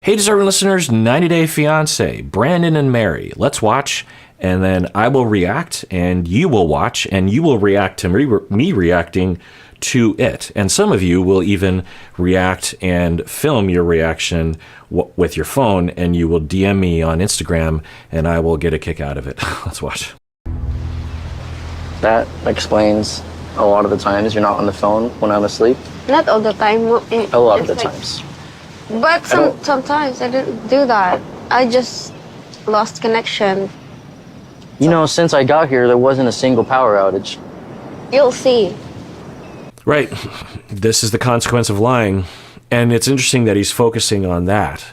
Hey, deserving listeners, 90 Day Fiancé, Brandan and Mary. Let's watch, and then I will react, and you will watch, and you will react to me reacting to it. And some of you will even react and film your reaction with your phone, and you will DM me on Instagram, and I will get a kick out of it. Let's watch. That explains a lot of the times you're not on the phone when I'm asleep. Not all the time. A lot of the times. But sometimes I didn't do that. I just lost connection. You know, since I got here, there wasn't a single power outage. You'll see. Right. This is the consequence of lying. And it's interesting that he's focusing on that.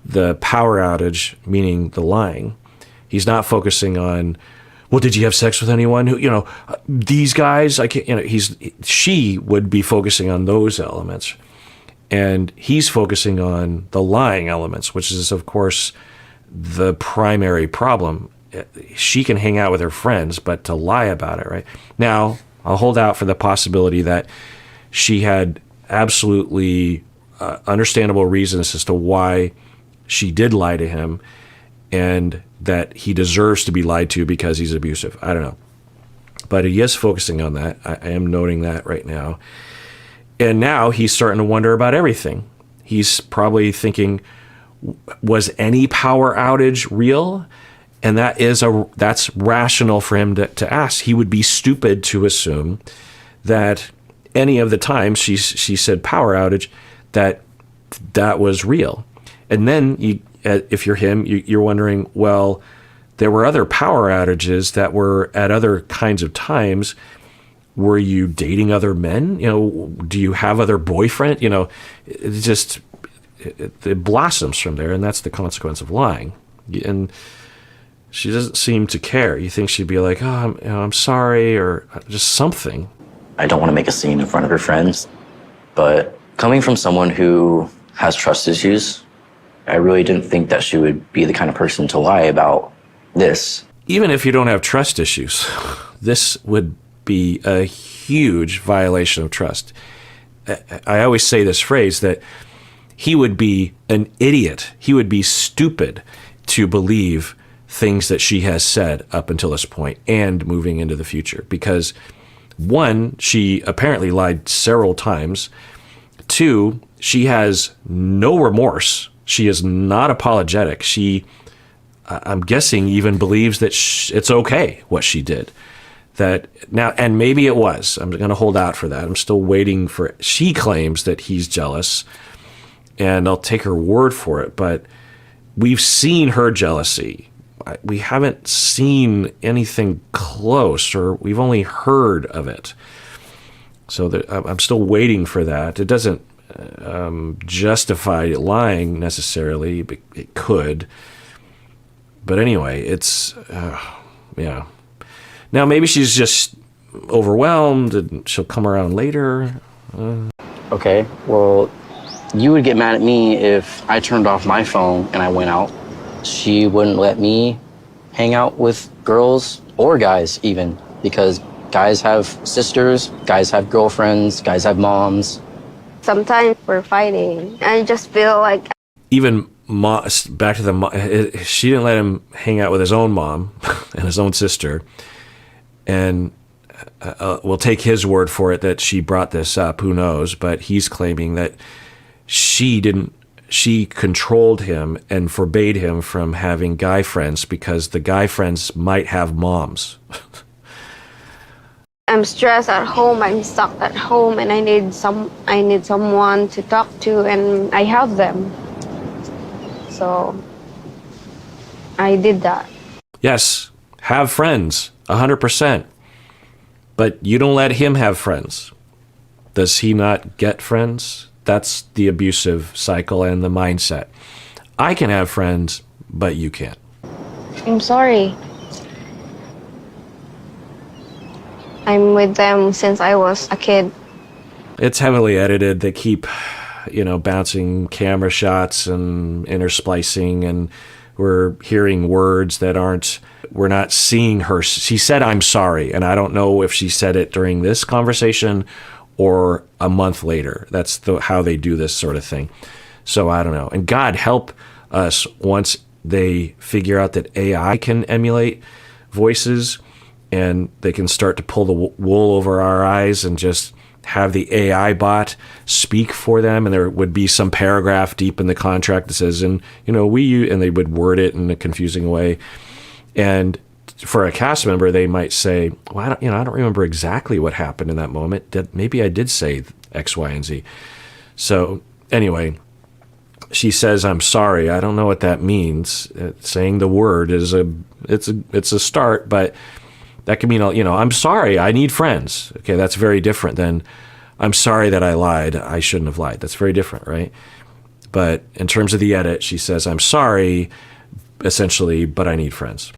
The power outage, meaning the lying. He's not focusing on, well, did you have sex with anyone? Who, these guys, I can't, she would be focusing on those elements. And he's focusing on the lying elements, which is, of course, the primary problem. She can hang out with her friends, but to lie about it, right? Now, I'll hold out for the possibility that she had absolutely understandable reasons as to why she did lie to him, and that he deserves to be lied to because he's abusive. I don't know. But he is focusing on that. I am noting that right now. And now he's starting to wonder about everything. He's probably thinking, was any power outage real? And that's rational for him to ask. He would be stupid to assume that any of the times she said power outage, that was real. And then if you're him, you're wondering, well, there were other power outages that were at other kinds of times. Were you dating other men? Do you have other boyfriend? It blossoms from there, and that's the consequence of lying. And she doesn't seem to care. You think she'd be like, oh, I'm sorry, or just something. I don't want to make a scene in front of her friends, but coming from someone who has trust issues, I really didn't think that she would be the kind of person to lie about this. Even if you don't have trust issues, this would be a huge violation of trust. I always say this phrase that he would be an idiot. He would be stupid to believe things that she has said up until this point and moving into the future. Because one, she apparently lied several times. Two, she has no remorse. She is not apologetic. She, I'm guessing, even believes that it's okay what she did. That now, and maybe it was. I'm going to hold out for that. I'm still waiting for it. She claims that he's jealous, and I'll take her word for it. But we've seen her jealousy. We haven't seen anything close, or we've only heard of it. So I'm still waiting for that. It doesn't justify lying necessarily. But it could. But anyway, it's, yeah. Now, maybe she's just overwhelmed and she'll come around later. Okay, well, you would get mad at me if I turned off my phone and I went out. She wouldn't let me hang out with girls or guys even, because guys have sisters, guys have girlfriends, guys have moms. Sometimes we're fighting. I just feel like... Even back to the she didn't let him hang out with his own mom and his own sister. And we'll take his word for it that she brought this up. Who knows? But he's claiming that she controlled him and forbade him from having guy friends because the guy friends might have moms. I'm stressed at home. I'm stuck at home, and I need someone to talk to, and I have them. So I did that. Yes, have friends. 100%. But you don't let him have friends. Does he not get friends? That's the abusive cycle and the mindset. I can have friends, but you can't. I'm sorry. I'm with them since I was a kid. It's heavily edited. They keep, bouncing camera shots and intersplicing, and we're hearing words that aren't... We're not seeing her. She said, I'm sorry. And I don't know if she said it during this conversation or a month later. That's how they do this sort of thing. So I don't know. And God help us once they figure out that AI can emulate voices and they can start to pull the wool over our eyes and just have the AI bot speak for them, and there would be some paragraph deep in the contract that says, and and they would word it in a confusing way. And for a cast member, they might say, well, I don't remember exactly what happened in that moment. That maybe I did say X, Y, and Z. So anyway, she says, I'm sorry. I don't know what that means. Saying the word is it's a start, but that can mean, I'm sorry, I need friends. Okay, that's very different than I'm sorry that I lied. I shouldn't have lied. That's very different, right? But in terms of the edit, she says, I'm sorry, essentially, but I need friends.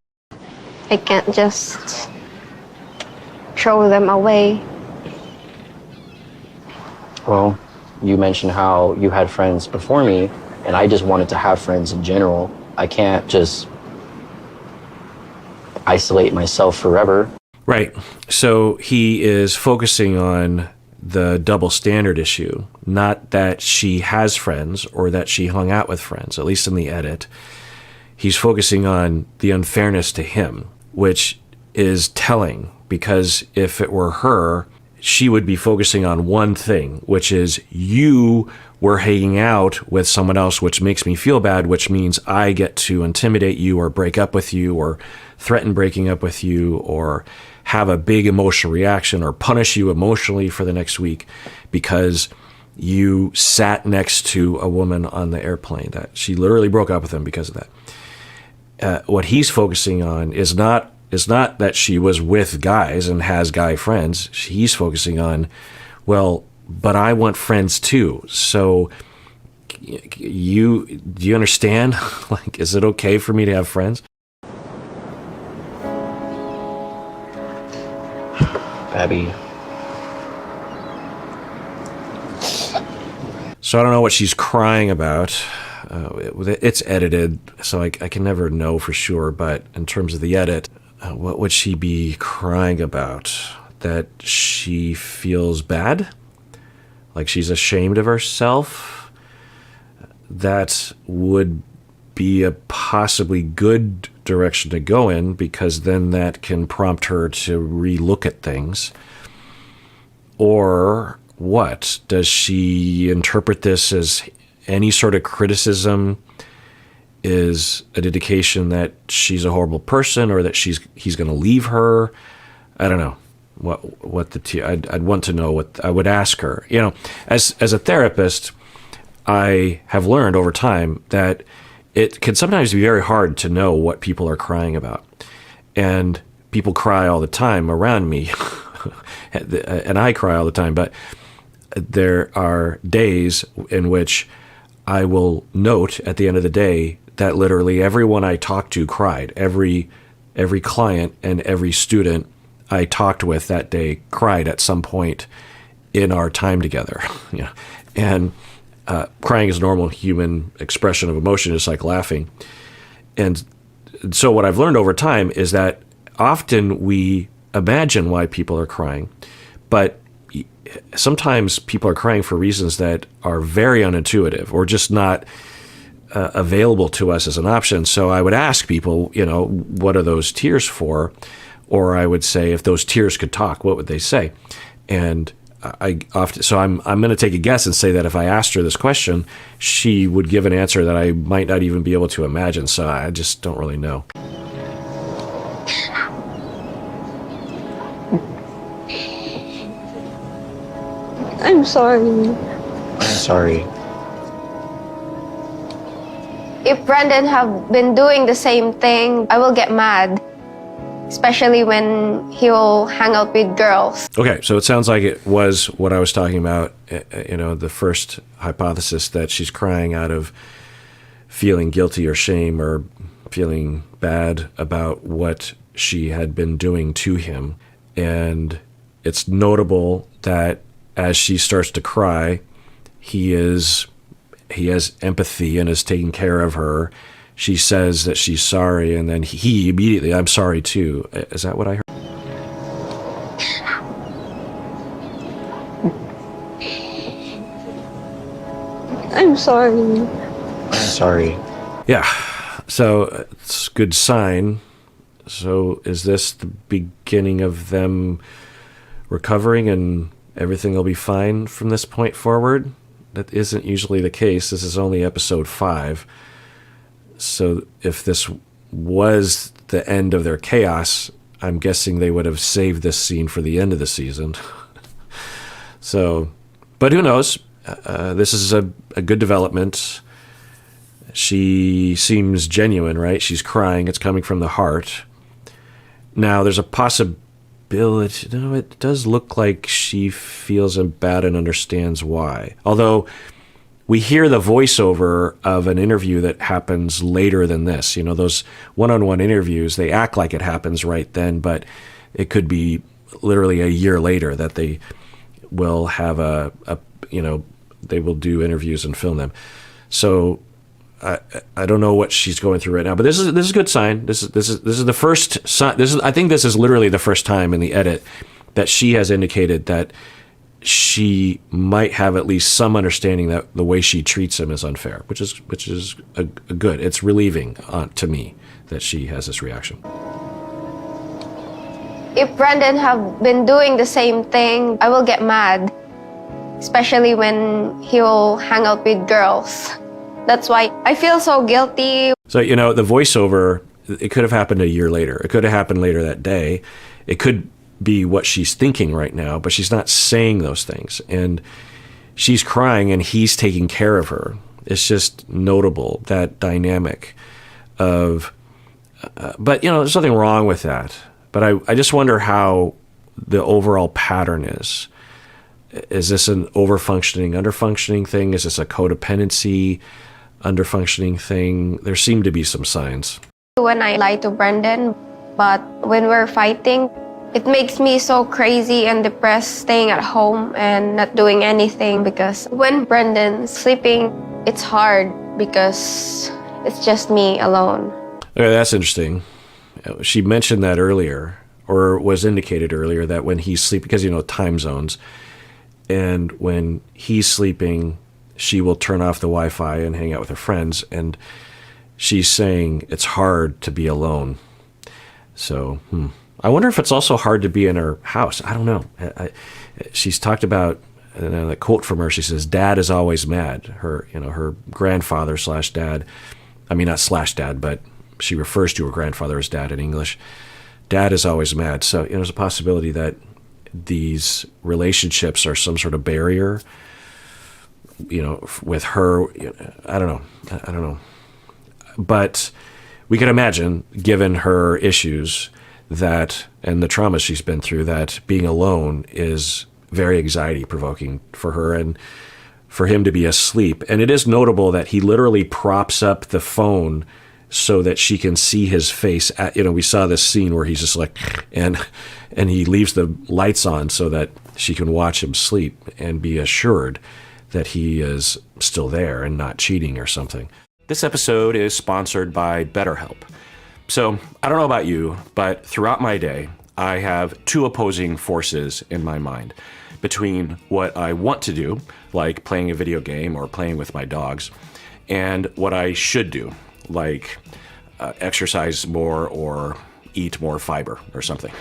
I can't just throw them away. Well, you mentioned how you had friends before me, and I just wanted to have friends in general. I can't just isolate myself forever. Right. So he is focusing on the double standard issue, not that she has friends or that she hung out with friends, at least in the edit. He's focusing on the unfairness to him, which is telling, because if it were her, she would be focusing on one thing, which is you were hanging out with someone else, which makes me feel bad, which means I get to intimidate you or break up with you or threaten breaking up with you or have a big emotional reaction or punish you emotionally for the next week because you sat next to a woman on the airplane that she literally broke up with him because of that. What he's focusing on is not that she was with guys and has guy friends. He's focusing on, well, but I want friends too. So do you understand? Like, is it okay for me to have friends? Abby. So I don't know what she's crying about. It's edited, so I can never know for sure. But in terms of the edit, what would she be crying about? That she feels bad? Like she's ashamed of herself? That would be a possibly good direction to go in, because then that can prompt her to relook at things. Or what? Does she interpret this as any sort of criticism is an indication that she's a horrible person, or that he's going to leave her? I don't know what I'd want to know. What I would ask her. As a therapist, I have learned over time that it can sometimes be very hard to know what people are crying about, and people cry all the time around me, and I cry all the time. But there are days in which I will note at the end of the day that literally everyone I talked to cried. Every client and every student I talked with that day cried at some point in our time together. And crying is a normal human expression of emotion, just like laughing. And so what I've learned over time is that often we imagine why people are crying, but sometimes people are crying for reasons that are very unintuitive or just not available to us as an option. So I would ask people, what are those tears for? Or I would say, if those tears could talk, what would they say? And I'm going to take a guess and say that if I asked her this question, she would give an answer that I might not even be able to imagine. So I just don't really know. I'm sorry. I'm sorry. If Brandan have been doing the same thing, I will get mad. Especially when he will hang out with girls. Okay, so it sounds like it was what I was talking about, the first hypothesis, that she's crying out of feeling guilty or shame or feeling bad about what she had been doing to him. And it's notable that as she starts to cry, he has empathy and is taking care of her. She says that she's sorry, and then he immediately, I'm sorry too. Is that what I heard? I'm sorry. I'm sorry. Yeah. So it's a good sign. So is this the beginning of them recovering and everything will be fine from this point forward? That isn't usually the case. This is only episode 5. So if this was the end of their chaos, I'm guessing they would have saved this scene for the end of the season. So, but who knows? This is a good development. She seems genuine, right? She's crying. It's coming from the heart. Now, there's a possibility. No, it does look like she feels bad and understands why. Although we hear the voiceover of an interview that happens later than this. You know, those one-on-one interviews, they act like it happens right then, but it could be literally a year later that they will have they will do interviews and film them. So I don't know what she's going through right now, but this is a good sign. This is the first sign. I think this is literally the first time in the edit that she has indicated that she might have at least some understanding that the way she treats him is unfair, which is a good. It's relieving to me that she has this reaction. If Brandan have been doing the same thing, I will get mad, especially when he will hang out with girls. That's why I feel so guilty. So, you know, the voiceover, it could have happened a year later. It could have happened later that day. It could be what she's thinking right now, but she's not saying those things. And she's crying and he's taking care of her. It's just notable, that dynamic of, but, you know, there's nothing wrong with that. But I just wonder how the overall pattern is. Is this an overfunctioning, underfunctioning thing? Is this a codependency, underfunctioning thing? There seem to be some signs. When I lie to Brandan, but when we're fighting, it makes me so crazy and depressed staying at home and not doing anything, because when Brandan's sleeping, it's hard because it's just me alone. Okay, that's interesting. She mentioned that earlier, or was indicated earlier, that when he's sleeping, because, you know, time zones, and when he's sleeping, she will turn off the Wi-Fi and hang out with her friends, and she's saying it's hard to be alone. So, I wonder if it's also hard to be in her house. I don't know. She's talked about, the quote from her, she says, "Dad is always mad." Her grandfather / dad, I mean, not / dad, but she refers to her grandfather as dad in English. Dad is always mad. So, you know, there's a possibility that these relationships are some sort of barrier, you know, with her. I don't know. But we can imagine, given her issues, that, and the trauma she's been through, that being alone is very anxiety provoking for her and for him to be asleep. And it is notable that he literally props up the phone so that she can see his face. We saw this scene where he's just like, and he leaves the lights on so that she can watch him sleep and be assured that he is still there and not cheating or something. This episode is sponsored by BetterHelp. So, I don't know about you, but throughout my day, I have two opposing forces in my mind between what I want to do, like playing a video game or playing with my dogs, and what I should do, like exercise more or eat more fiber or something.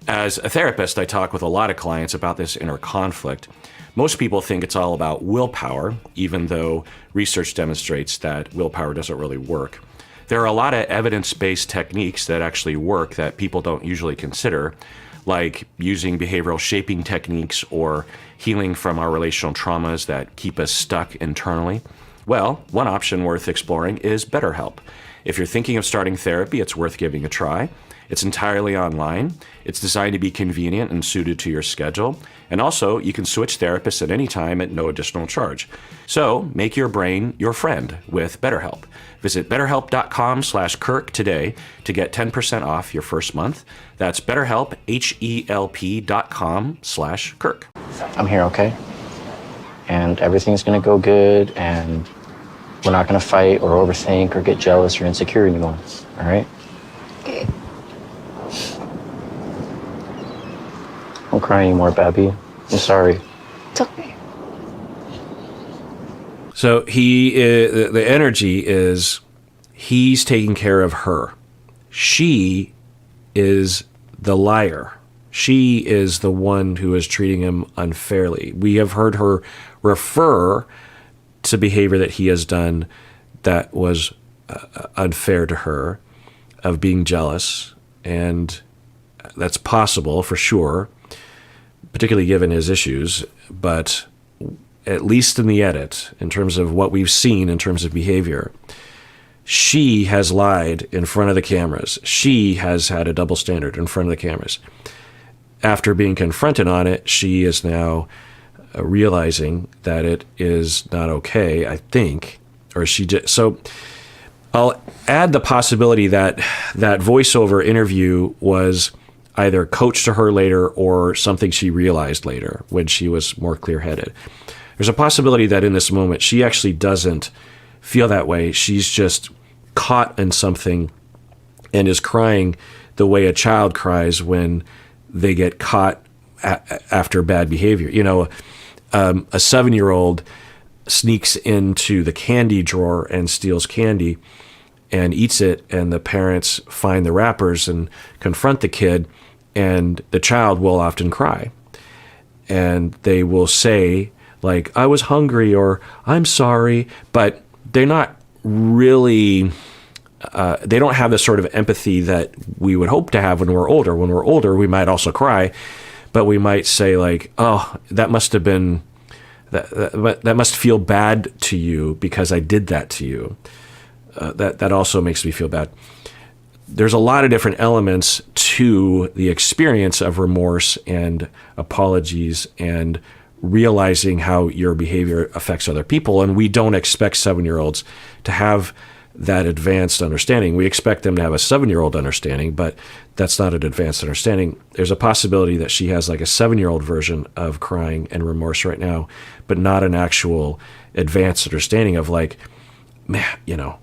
As a therapist, I talk with a lot of clients about this inner conflict. Most people think it's all about willpower, even though research demonstrates that willpower doesn't really work. There are a lot of evidence-based techniques that actually work that people don't usually consider, like using behavioral shaping techniques or healing from our relational traumas that keep us stuck internally. Well, one option worth exploring is BetterHelp. If you're thinking of starting therapy, it's worth giving a try. It's entirely online. It's designed to be convenient and suited to your schedule. And also, you can switch therapists at any time at no additional charge. So, make your brain your friend with BetterHelp. Visit betterhelp.com/Kirk today to get 10% off your first month. That's BetterHelp, HELP.com/Kirk. I'm here, okay? And everything's gonna go good, and we're not gonna fight or overthink or get jealous or insecure anymore, all right? Okay. Don't cry anymore, Babby. I'm sorry. It's okay. So the energy is he's taking care of her. She is the liar. She is the one who is treating him unfairly. We have heard her refer to behavior that he has done that was unfair to her, of being jealous, and that's possible for sure, particularly given his issues, but at least in the edit, in terms of what we've seen in terms of behavior, she has lied in front of the cameras. She has had a double standard in front of the cameras. After being confronted on it, she is now realizing that it is not okay, I think, or she just, so I'll add the possibility that that voiceover interview was either coached to her later or something she realized later when she was more clear-headed. There's a possibility that in this moment she actually doesn't feel that way. She's just caught in something and is crying the way a child cries when they get caught after bad behavior. You know, a 7-year-old sneaks into the candy drawer and steals candy and eats it, and the parents find the wrappers and confront the kid, and the child will often cry. And they will say, like, I was hungry, or I'm sorry, but they're not really, they don't have the sort of empathy that we would hope to have when we're older. When we're older, we might also cry, but we might say, like, oh, that must have been, that must feel bad to you because I did that to you. That also makes me feel bad. There's a lot of different elements to the experience of remorse and apologies and realizing how your behavior affects other people. And we don't expect 7-year-olds to have that advanced understanding. We expect them to have a 7-year-old understanding, but that's not an advanced understanding. There's a possibility that she has like a 7-year-old version of crying and remorse right now, but not an actual advanced understanding of, like, man, you know,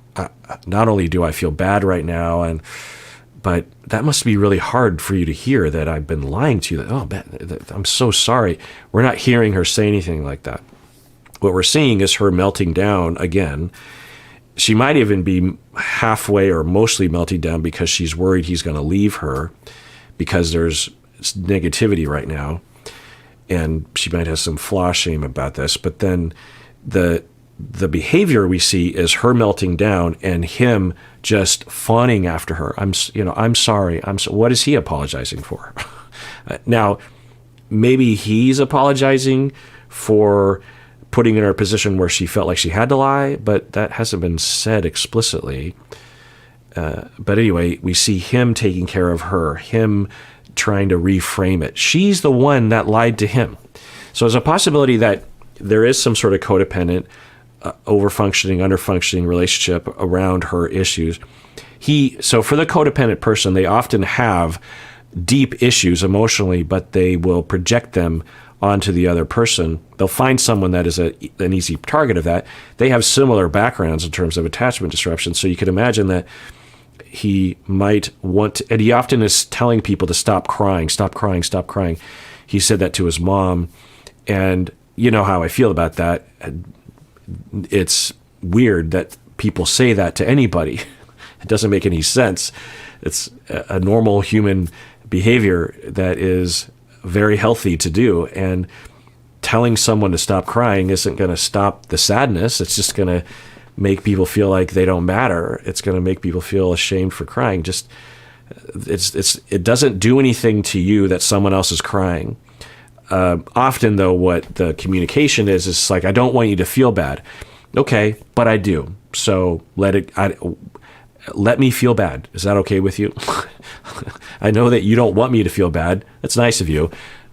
not only do I feel bad right now, but that must be really hard for you to hear that I've been lying to you. I'm so sorry. We're not hearing her say anything like that. What we're seeing is her melting down again. She might even be halfway or mostly melting down because she's worried he's going to leave her because there's negativity right now. And she might have some flaw shame about this. But then the behavior we see is her melting down and him just fawning after her. I'm sorry. What is he apologizing for? Now, maybe he's apologizing for putting her in a position where she felt like she had to lie, but that hasn't been said explicitly. But anyway, we see him taking care of her, him trying to reframe it. She's the one that lied to him. So there's a possibility that there is some sort of codependent, over-functioning, under-functioning relationship around her issues. So for the codependent person, they often have deep issues emotionally, but they will project them onto the other person. They'll find someone that is an easy target of that. They have similar backgrounds in terms of attachment disruption, so you could imagine that he might want to, and he often is telling people to stop crying, stop crying, stop crying. He said that to his mom, and you know how I feel about that. It's weird that people say that to anybody. It doesn't make any sense. It's a normal human behavior that is very healthy to do. And telling someone to stop crying isn't going to stop the sadness. It's just going to make people feel like they don't matter. It's going to make people feel ashamed for crying. It doesn't do anything to you that someone else is crying. Often, though, what the communication is like, I don't want you to feel bad. Okay, but I do. So let me feel bad. Is that okay with you? I know that you don't want me to feel bad. That's nice of you,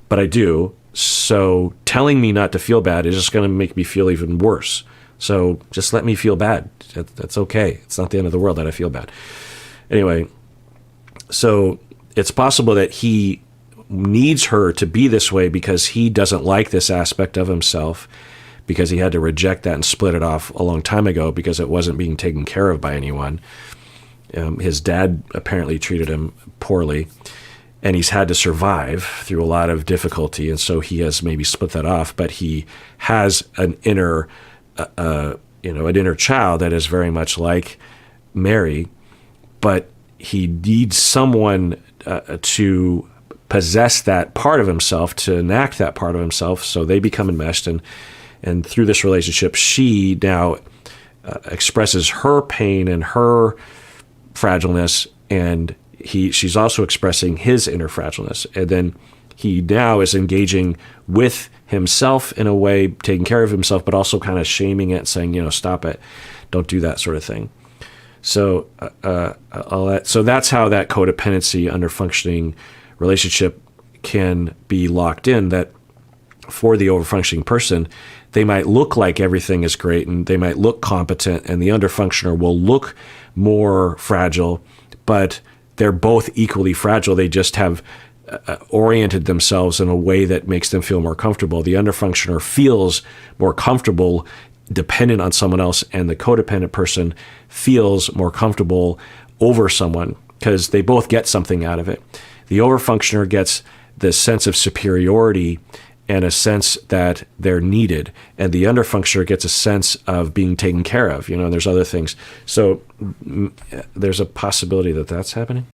but I do. So telling me not to feel bad is just going to make me feel even worse. So just let me feel bad. That's okay. It's not the end of the world that I feel bad. Anyway, so it's possible that he needs her to be this way because he doesn't like this aspect of himself, because he had to reject that and split it off a long time ago because it wasn't being taken care of by anyone. His dad apparently treated him poorly, and he's had to survive through a lot of difficulty, and so he has maybe split that off, but he has an inner an inner child that is very much like Mary, but he needs someone to possess that part of himself, to enact that part of himself. So they become enmeshed, and through this relationship, she now expresses her pain and her fragileness, and she's also expressing his inner fragileness. And then he now is engaging with himself in a way, taking care of himself, but also kind of shaming it, saying, stop it, don't do that sort of thing. So, so that's how that codependency under functioning relationship can be locked in. That for the overfunctioning person, they might look like everything is great and they might look competent, and the underfunctioner will look more fragile, but they're both equally fragile. They just have oriented themselves in a way that makes them feel more comfortable. The underfunctioner feels more comfortable dependent on someone else, and the codependent person feels more comfortable over someone because they both get something out of it. The overfunctioner gets this sense of superiority and a sense that they're needed, and the underfunctioner gets a sense of being taken care of. And there's other things. So there's a possibility that that's happening.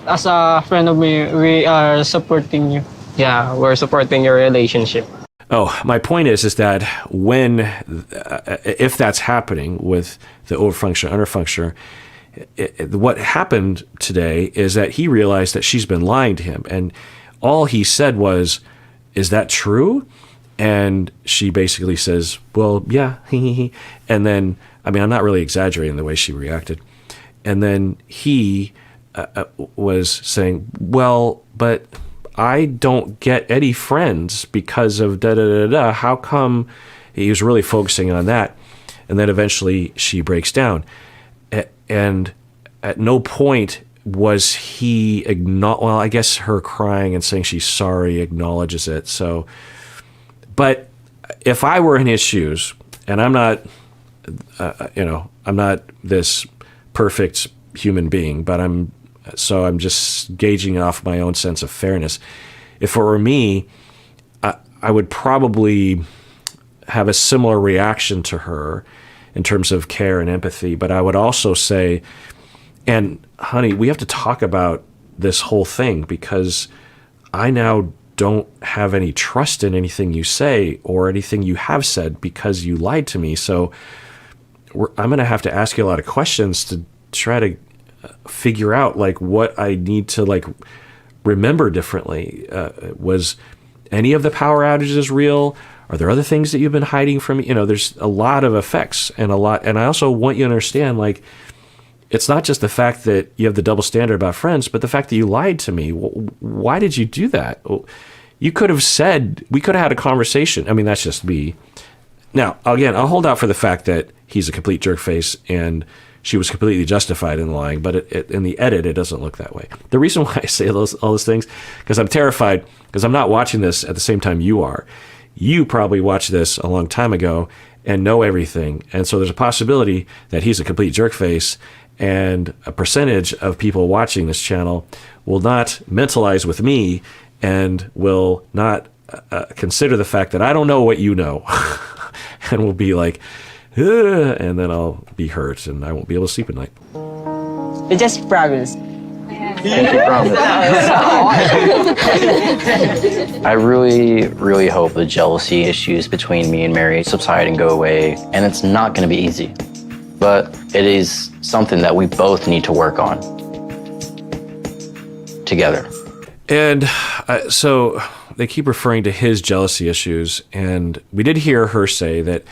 As a friend of me, we are supporting you. Yeah, we're supporting your relationship. Oh, my point is that if that's happening with the overfunctioner, underfunctioner, what happened today is that he realized that she's been lying to him, and all he said was, "Is that true?" And she basically says, "Well, yeah." And then, I'm not really exaggerating the way she reacted. And then he was saying, "Well, but I don't get any friends because of da-da-da-da. How come?" He was really focusing on that. And then eventually she breaks down. And at no point was he well, I guess her crying and saying she's sorry acknowledges it. So, but if I were in his shoes, and I'm not, I'm not this perfect human being, but I'm just gauging off my own sense of fairness. If it were me, I would probably have a similar reaction to her in terms of care and empathy. But I would also say, and honey, we have to talk about this whole thing, because I now don't have any trust in anything you say or anything you have said because you lied to me. So I'm going to have to ask you a lot of questions to try to figure out what I need to remember differently. Was any of the power outages real? Are there other things that you've been hiding from me? There's a lot of effects and I also want you to understand, it's not just the fact that you have the double standard about friends, but the fact that you lied to me. Why did you do that? You could have said, we could have had a conversation. That's just me. Now, again, I'll hold out for the fact that he's a complete jerk face and she was completely justified in lying, but in the edit, it doesn't look that way. The reason why I say all those things, because I'm terrified, because I'm not watching this at the same time you are. You probably watched this a long time ago and know everything. And so there's a possibility that he's a complete jerk face, and a percentage of people watching this channel will not mentalize with me and will not consider the fact that I don't know what you know and will be like, ugh, and then I'll be hurt and I won't be able to sleep at night. We just promise. Thank you, promise. I really, really hope the jealousy issues between me and Mary subside and go away, and it's not going to be easy. But it is something that we both need to work on together. And so they keep referring to his jealousy issues, and we did hear her say that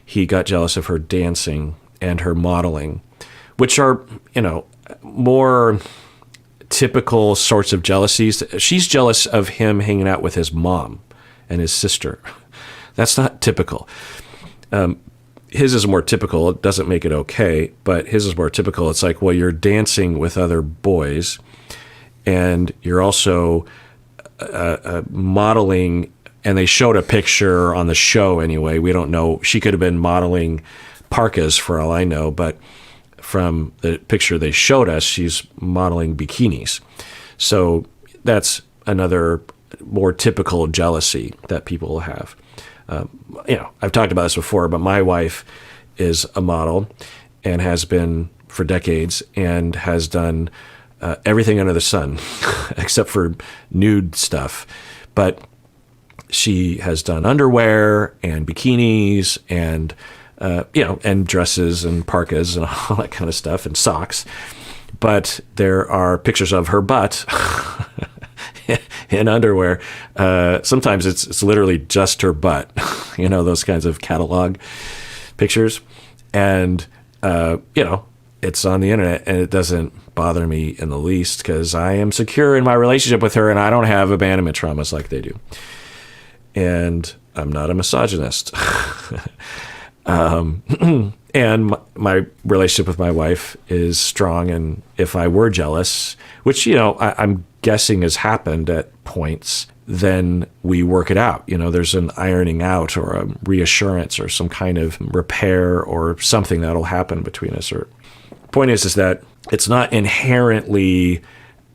he got jealous of her dancing and her modeling, which are, more typical sorts of jealousies. She's jealous of him hanging out with his mom and his sister. That's not typical. His is more typical. It doesn't make it okay, but his is more typical. It's like, well, you're dancing with other boys, and you're also modeling, and they showed a picture on the show anyway. We don't know. She could have been modeling parkas for all I know, but from the picture they showed us, she's modeling bikinis. So that's another more typical jealousy that people have. I've talked about this before, but my wife is a model and has been for decades and has done everything under the sun except for nude stuff. But she has done underwear and bikinis and, and dresses and parkas and all that kind of stuff and socks. But there are pictures of her butt in underwear. Sometimes it's literally just her butt, those kinds of catalog pictures. And, it's on the internet, and it doesn't bother me in the least because I am secure in my relationship with her and I don't have abandonment traumas like they do. And I'm not a misogynist. And my relationship with my wife is strong. And if I were jealous, which, I'm guessing has happened at points, then we work it out. There's an ironing out or a reassurance or some kind of repair or something that'll happen between us. Or point is that it's not inherently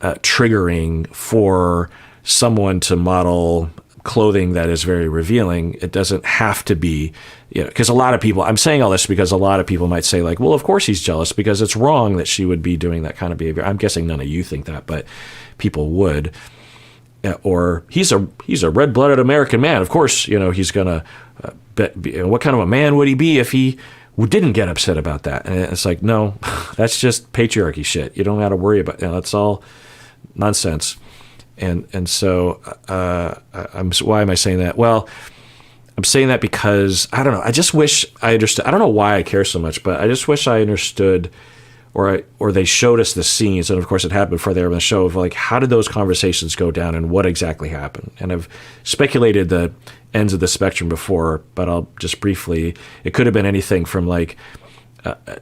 triggering for someone to model clothing that is very revealing. It doesn't have to be, because a lot of people, I'm saying all this because a lot of people might say like, well, of course he's jealous because it's wrong that she would be doing that kind of behavior. I'm guessing none of you think that, but people would. Or he's a red-blooded American man. Of course, he's gonna. What kind of a man would he be if he didn't get upset about that? And it's like, no, that's just patriarchy shit. You don't got to worry about. That's all nonsense. And so why am I saying that? Well, I'm saying that because I don't know. I just wish I understood. I don't know why I care so much, but I just wish I understood. Or they showed us the scenes, and of course it happened before they were on the show, of like, how did those conversations go down and what exactly happened? And I've speculated the ends of the spectrum before, but I'll just briefly, it could have been anything from like,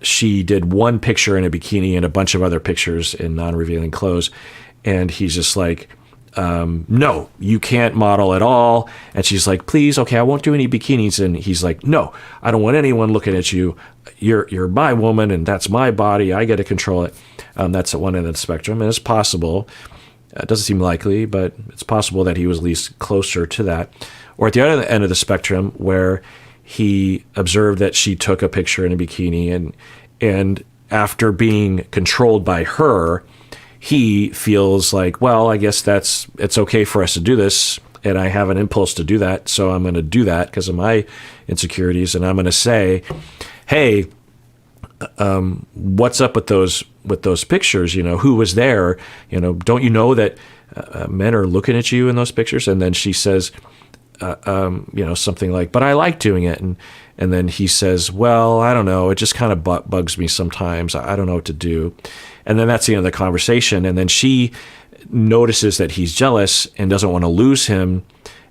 she did one picture in a bikini and a bunch of other pictures in non-revealing clothes, and he's just like, no, you can't model at all. And she's like, please, okay, I won't do any bikinis. And he's like, no, I don't want anyone looking at you. You're my woman, and that's my body. I get to control it. That's at one end of the spectrum, and it's possible. It doesn't seem likely, but it's possible that he was at least closer to that. Or at the other end of the spectrum, where he observed that she took a picture in a bikini, and after being controlled by her, he feels like, well, I guess it's okay for us to do this, and I have an impulse to do that, so I'm going to do that because of my insecurities, and I'm going to say, hey, what's up with those pictures? Who was there? Don't you know that men are looking at you in those pictures? And then she says, something like, but I like doing it. And then he says, well, I don't know. It just kind of bugs me sometimes. I don't know what to do. And then that's the end of the conversation. And then she notices that he's jealous and doesn't want to lose him.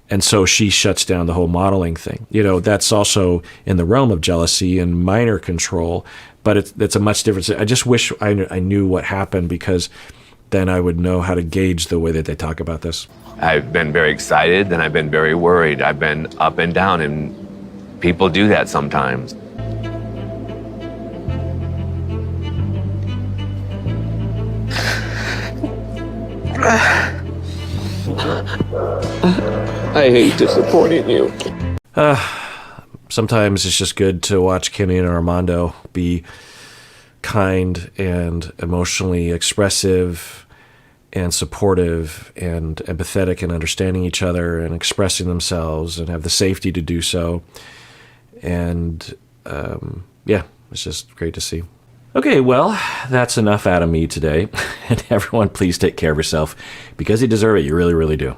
And so she shuts down the whole modeling thing. That's also in the realm of jealousy and minor control, but it's a much different. I just wish I knew what happened, because then I would know how to gauge the way that they talk about this. I've been very excited, and I've been very worried. I've been up and down, and people do that sometimes. I hate disappointing you. Sometimes it's just good to watch Kenny and Armando be kind and emotionally expressive and supportive and empathetic and understanding each other and expressing themselves and have the safety to do so. And it's just great to see. Okay, well, that's enough out of me today. And everyone, please take care of yourself, because you deserve it. You really, really do.